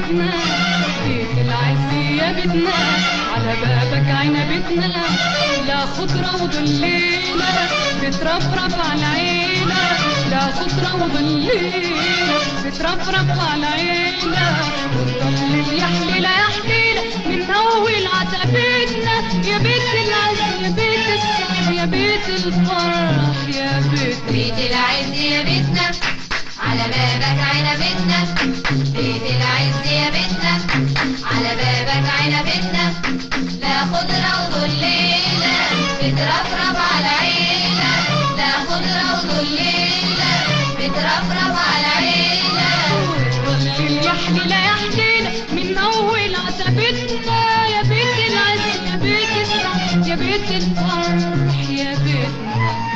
بيتنا، بيت العز يا بيتنا، على بابك عنبتنا، لا خضرة وظليلة بترفرف على عينا، لا خضرة وظليلة بترفرف على عينا، ونضلل يا حليلة يا حليلة من أول عتبتنا، يا بيت العز يا بيت السعد يا بيت الفرح يا بيت العز يا بيتنا، على بابك عنبتنا، بيت العز يا بيتنا، على بابك عنبتنا، لا خضرة وظليلة بترفرف على عينا، لا خضرة وظليلة بترفرف على عينا، وتضلل يا حليلة يا حليلة من أول عتبتنا، يا بيت العز يا بيت السعد يا بيت الفرح يا بيتنا.